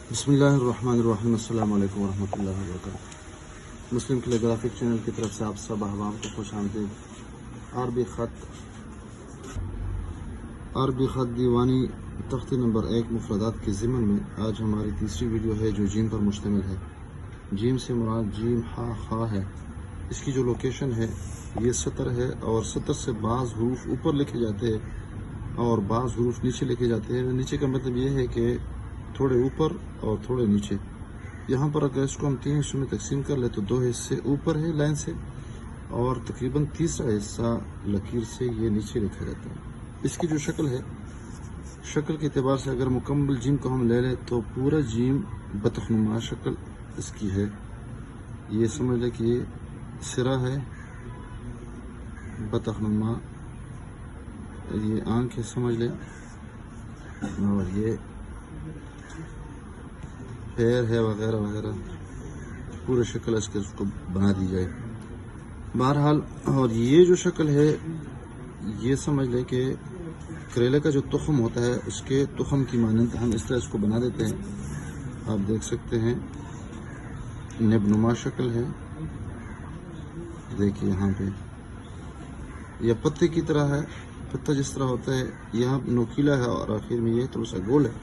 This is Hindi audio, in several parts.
बिस्मिल्लाहिर्रहमानिर्रहीम। अस्सलाम वालेकुम वरहमतुल्लाहि वबरकातुहू। मुस्लिम कैलीग्राफिक चैनल की तरफ से आप सब अहबाब को खुश आमदीद। अरबी ख़त दीवानी तख्ती नंबर 1 मुफरदात के ज़िमन में आज हमारी तीसरी वीडियो है जो जीम पर मुश्तमिल है। जीम से मुराद जीम खा है। इसकी जो लोकेशन है ये सतर है और सतर से बाज़ हरूफ ऊपर लिखे जाते हैं और बाज़ हरूफ नीचे लिखे जाते हैं। नीचे का मतलब ये है कि थोड़े ऊपर और थोड़े नीचे। यहाँ पर अगर इसको हम 3 हिस्सों में तकसीम कर ले तो 2 हिस्से ऊपर है लाइन से और तकरीबन तीसरा हिस्सा लकीर से ये नीचे लिखा जाता है। इसकी जो शक्ल है, शक्ल के अतबार से अगर मुकम्मल जीम को हम ले लें तो पूरा जीम बतखनुमा शक्ल इसकी है। ये समझ लें कि ये सिरा है बतखनुमा, ये आँख है समझ लें, और ये पैर है वगैरह वगैरह, पूरी शक्ल इसके उसको बना दी जाए बहरहाल। और ये जो शक्ल है ये समझ लें कि करेले का जो तुखम होता है उसके तुखम की मानंद हम इस तरह इसको बना देते हैं। आप देख सकते हैं निबनुमा शक्ल है। देखिए यहाँ पे यह पत्ते की तरह है, पत्ता जिस तरह होता है यहाँ नोकीला है और आखिर में ये थोड़ा सा गोल है।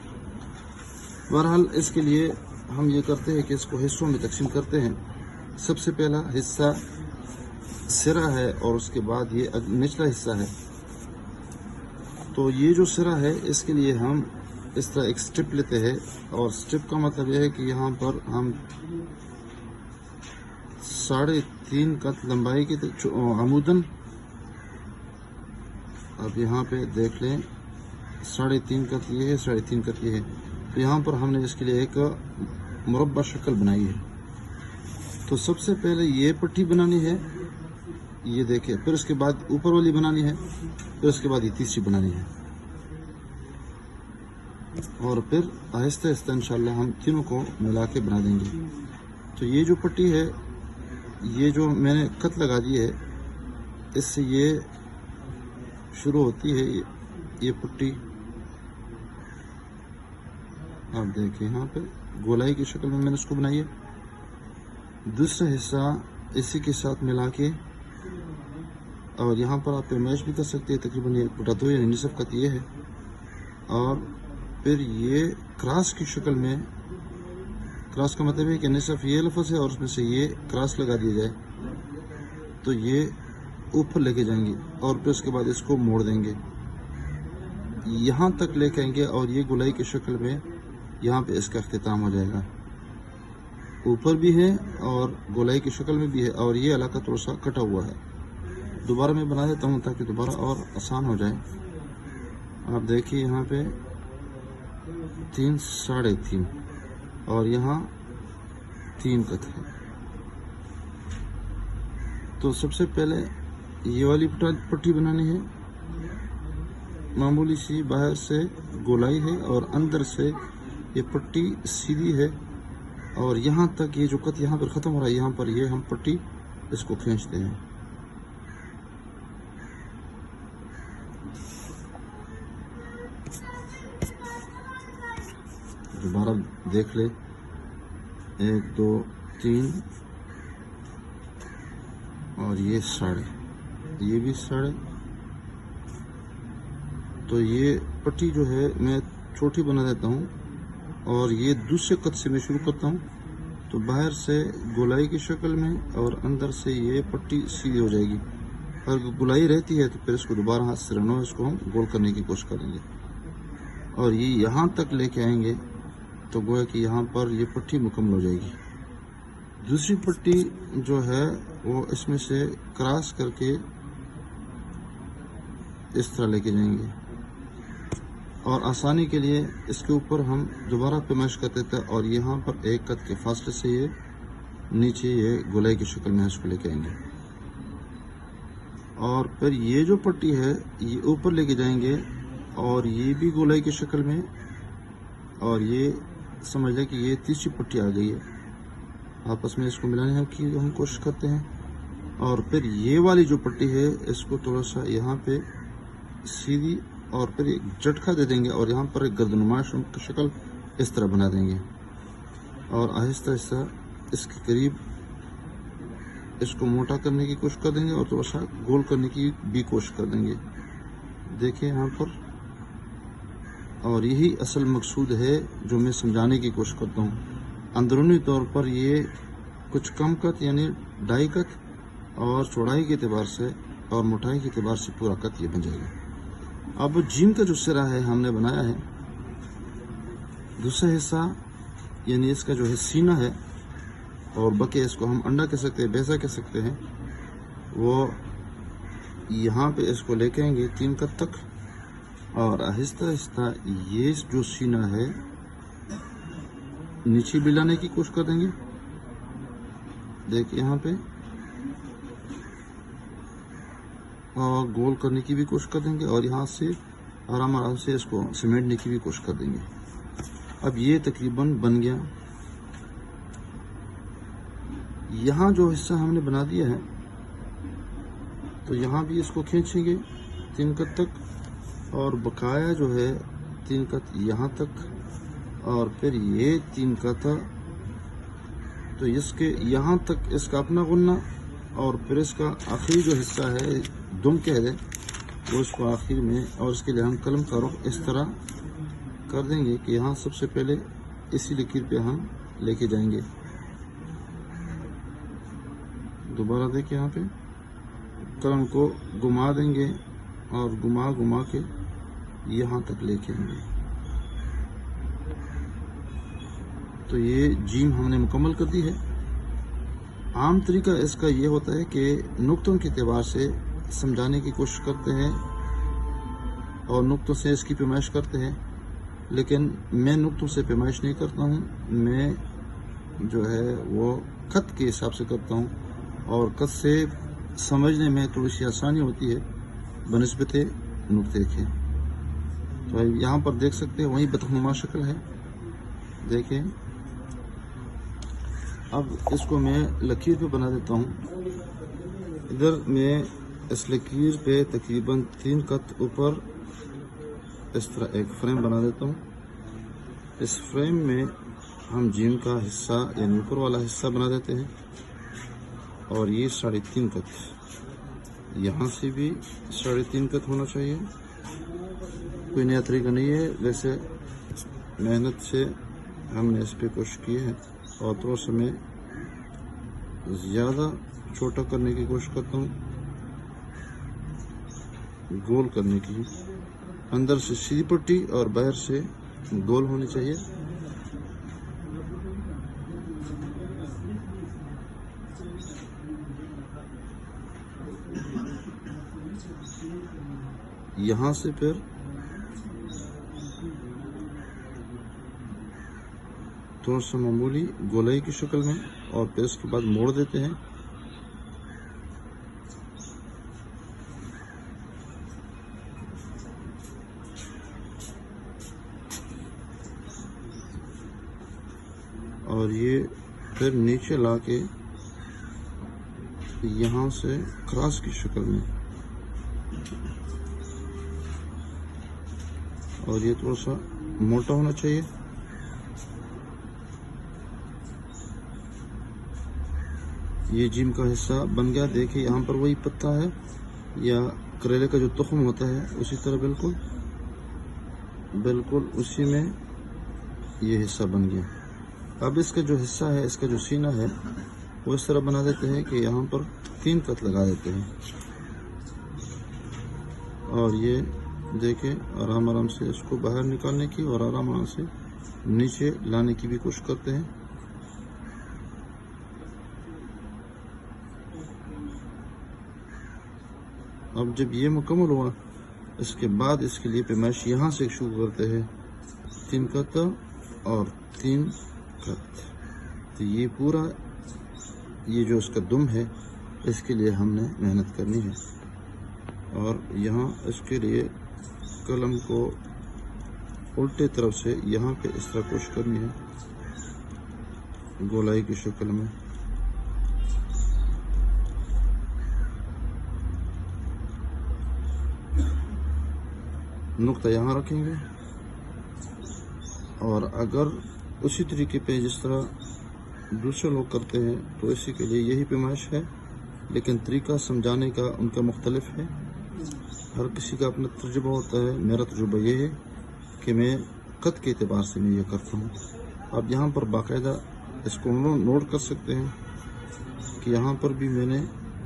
बहरहाल इसके लिए हम ये करते हैं कि इसको हिस्सों में तकसीम करते हैं। सबसे पहला हिस्सा सिरा है और उसके बाद ये निचला हिस्सा है। तो ये जो सिरा है इसके लिए हम इस तरह एक स्ट्रिप लेते हैं और स्ट्रिप का मतलब यह है कि यहाँ पर हम 3.5 कत लंबाई की अमूदन, अब यहाँ पे देख लें 3.5 कत ये है, 3.5 कत ये है। तो यहाँ पर हमने इसके लिए एक मुरब्बा शक्ल बनाई है। तो सबसे पहले ये पट्टी बनानी है, ये देखिए, फिर उसके बाद ऊपर वाली बनानी है, फिर उसके बाद ये तीसरी बनानी है और फिर आहिस्ता आहिस्ता इंशाल्लाह हम तीनों को मिला के बना देंगे। तो ये जो पट्टी है, ये जो मैंने कत लगा दी है, इससे ये शुरू होती है ये पट्टी। आप देखिए यहाँ पे गोलाई की शक्ल में मैंने इसको बनाई है। दूसरा हिस्सा इसी के साथ मिला के, और यहाँ पर आप मैच भी कर सकते हैं, तकरीबन 1/2 यानी निसफ कत ये है। और फिर ये क्रॉस की शक्ल में, क्रॉस का मतलब है कि निसफ ये लफ्ज़ है और उसमें से ये क्रॉस लगा दिया जाए तो ये ऊपर लेके जाएंगे और फिर उसके बाद इसको मोड़ देंगे, यहाँ तक लेके आएंगे और ये गोलाई की शक्ल में यहाँ पे इसका अख्तिताम हो जाएगा। ऊपर भी है और गोलाई की शक्ल में भी है और ये इलाका थोड़ा सा कटा हुआ है। दोबारा मैं बना देता हूँ ताकि दोबारा और आसान हो जाए। आप देखिए यहाँ पे 3 3.5 और यहाँ 3 कत है। तो सबसे पहले ये वाली पट्टी बनानी है। मामूली सी बाहर से गोलाई है और अंदर से ये पट्टी सीधी है और यहाँ तक ये जो कत यहाँ पर ख़त्म हो रहा है, यहाँ पर ये हम पट्टी इसको खींचते हैं। दोबारा देख ले, 1 2 3 और ये साढ़े, ये भी साढ़े। तो ये पट्टी जो है मैं छोटी बना देता हूँ और ये दूसरे कत से मैं शुरू करता हूँ। तो बाहर से गोलाई की शक्ल में और अंदर से ये पट्टी सीधी हो जाएगी। अगर गोलाई रहती है तो फिर इसको दोबारा हाथ से रनो, इसको हम गोल करने की कोशिश करेंगे और ये यहाँ तक लेके आएंगे तो गोया कि यहाँ पर ये पट्टी मुकम्मल हो जाएगी। दूसरी पट्टी जो है वो इसमें से क्रॉस करके इस तरह लेके जाएंगे और आसानी के लिए इसके ऊपर हम दोबारा पेमाइश कर देते हैं और यहाँ पर 1 कत के फासले से ये नीचे ये गोलाई की शक्ल में इसको लेके आएंगे और फिर ये जो पट्टी है ये ऊपर लेके जाएंगे और ये भी गोलाई की शक्ल में, और ये समझ लें कि ये तीसरी पट्टी आ गई है। आपस में इसको मिलाने की हम कोशिश करते हैं और फिर ये वाली जो पट्टी है इसको थोड़ा सा यहाँ पे सीधी और फिर एक झटका दे देंगे और यहाँ पर एक गर्दनुमा शक्ल इस तरह बना देंगे। और आहिस्ता आहिस्ता इसके करीब इसको मोटा करने की कोशिश कर देंगे और थोड़ा सा गोल करने की भी कोशिश कर देंगे। देखिए यहाँ पर, और यही असल मकसूद है जो मैं समझाने की कोशिश करता हूँ। अंदरूनी तौर पर ये कुछ कम कत यानी 2.5 कत और चौड़ाई के अतबार से और मोटाई के अतबार से पूरा कत ये बन जाएगा। अब जिम का जो सिरा है हमने बनाया है, दूसरा हिस्सा यानी इसका जो है सीना है और बके, इसको हम अंडा कह सकते हैं, भैंसा कह सकते हैं, वो यहाँ पे इसको लेके आएंगे 3 कत तक और आहिस्ता आहिस्ता ये जो सीना है नीचे भी लाने की कोशिश कर देंगे। देखिए यहाँ पे, और गोल करने की भी कोशिश कर देंगे और यहाँ से आराम आराम से इसको समेटने की भी कोशिश कर देंगे। अब ये तकरीबन बन गया। यहाँ जो हिस्सा हमने बना दिया है तो यहाँ भी इसको खींचेंगे 3 कत तक और बकाया जो है 3 कत यहाँ तक और फिर ये 3 कत, तो इसके यहाँ तक इसका अपना गुन्ना और फिर इसका आखिरी जो हिस्सा है दुम कह दें वो इसको आखिर में, और इसके लिए हम कलम का रुख इस तरह कर देंगे कि यहाँ सबसे पहले इसी लकीर पे हम लेके जाएंगे। दोबारा देखिए यहाँ पे कलम को घुमा देंगे और घुमा घुमा के यहाँ तक लेके आएंगे। तो ये जीम हमने मुकम्मल कर दी है। आम तरीका इसका ये होता है कि नुक्तों के एतबार से समझाने की कोशिश करते हैं और नुक्तों से इसकी पैमाइश करते हैं, लेकिन मैं नुक्तों से पैमाइश नहीं करता हूँ। मैं जो है वो खत के हिसाब से करता हूँ और खत से समझने में थोड़ी सी आसानी होती है बनिस्बत नुक्ते के। तो यहाँ पर देख सकते हैं वही बतखनुमा शक्ल है। देखिए अब इसको मैं लकीर पे बना देता हूँ। इधर मैं इस लकीर पे तकरीबन 3 कत ऊपर इस तरह एक फ्रेम बना देता हूँ। इस फ्रेम में हम जीम का हिस्सा यानी ऊपर वाला हिस्सा बना देते हैं और ये 3.5 कत, यहाँ से भी 3.5 कत होना चाहिए। कोई नया तरीका नहीं है, वैसे मेहनत से हमने इस पे कोशिश की है और थोड़ा सा मैं ज़्यादा छोटा करने की कोशिश करता हूँ, गोल करने की। अंदर से सीधी पट्टी और बाहर से गोल होनी चाहिए। यहाँ से फिर थोड़ा सा मामूली गोलाई की शक्ल में और फिर इसके बाद मोड़ देते हैं। और ये फिर नीचे लाके यहाँ से क्रॉस की शक्ल में, और ये थोड़ा सा मोटा होना चाहिए। ये जिम का हिस्सा बन गया। देखिए यहाँ पर वही पत्ता है या करेले का जो तुख्म होता है उसी तरह बिल्कुल बिल्कुल उसी में ये हिस्सा बन गया। अब इसका जो हिस्सा है, इसका जो सीना है वो इस तरह बना देते हैं कि यहाँ पर 3 कत लगा देते हैं और ये देखें आराम आराम से इसको बाहर निकालने की और आराम आराम से नीचे लाने की भी कोशिश करते हैं। अब जब ये मुकम्मल हुआ इसके बाद इसके लिए पैमाइश यहाँ से शुरू करते हैं 3 कत और 3 कत। तो ये पूरा ये जो इसका दुम है इसके लिए हमने मेहनत करनी है और यहाँ इसके लिए कलम को उल्टे तरफ से यहाँ पे इस तरह कोशिश करनी है गोलाई की शक्ल में। नुक्ता यहाँ रखेंगे और अगर उसी तरीके पे जिस तरह दूसरे लोग करते हैं, तो इसी के लिए यही पैमाइश है, लेकिन तरीका समझाने का उनका मुख्तलिफ है। हर किसी का अपना तजुर्बा होता है। मेरा तजुर्बा ये है कि मैं कद के एतबार से मैं ये करता हूँ। आप यहाँ पर बाकायदा इसको नोट कर सकते हैं कि यहाँ पर भी मैंने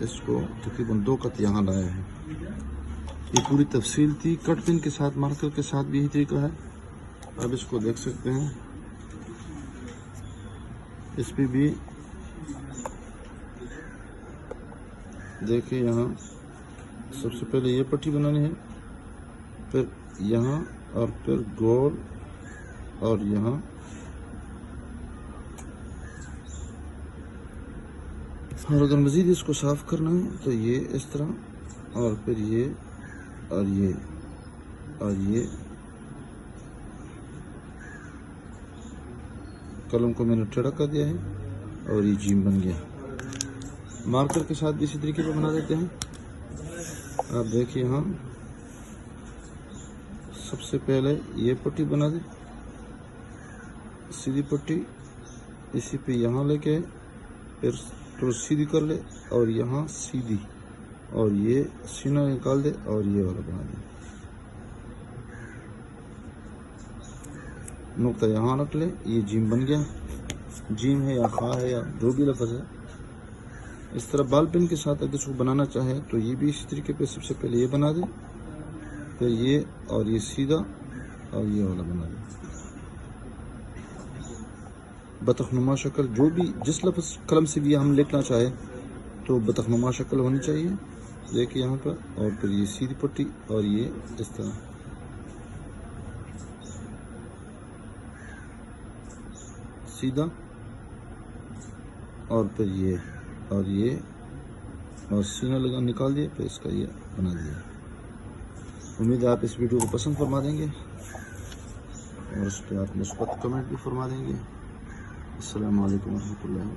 इसको तकरीबन 2 कत यहाँ लाया है। ये पूरी तफसील थी। कट पिन के साथ, मार्कर के साथ भी यही तरीका है। आप इसको देख सकते हैं। इस पे भी देखिए, यहाँ सबसे पहले ये पट्टी बनानी है, फिर यहाँ और फिर गोल और यहाँ। और अगर मज़ीद इसको साफ़ करना है तो ये इस तरह, और फिर ये और ये और ये। कलम को मैंने टेढ़ा कर दिया है और ये जीम बन गया। मार्कर के साथ भी इसी तरीके से बना देते हैं। आप देखिए, यहाँ सबसे पहले ये पट्टी बना दे, सीधी पट्टी, इसी पे यहाँ लेके फिर तो सीधी कर ले, और यहाँ सीधी, और ये सीना निकाल दे और ये वाला बना दे। नुक्ता यहाँ रख ले, ये जीम बन गया। जीम है या खा है या जो भी लफ्ज़ है। इस तरह बाल पेन के साथ अगर इसको बनाना चाहे तो ये भी इसी तरीके पे सबसे पहले ये बना दे, फिर ये और ये सीधा और ये वाला बना दे। बतखनुमा शक्ल, जो भी जिस लफ्ज़ कलम से भी हम लिखना चाहे तो बतखनुमा शक्ल होनी चाहिए। देखिए यहाँ पर, और फिर ये सीधी पट्टी और ये इस तरह। सीधा और फिर ये और ये, और सीना लगा निकाल दिए, फिर इसका ये बना दिया। उम्मीद है आप इस वीडियो को पसंद फरमा देंगे और उस पर आप मुस्बत कमेंट भी फरमा देंगे। अस्सलामु अलैकुम वरहमतुल्लाहि।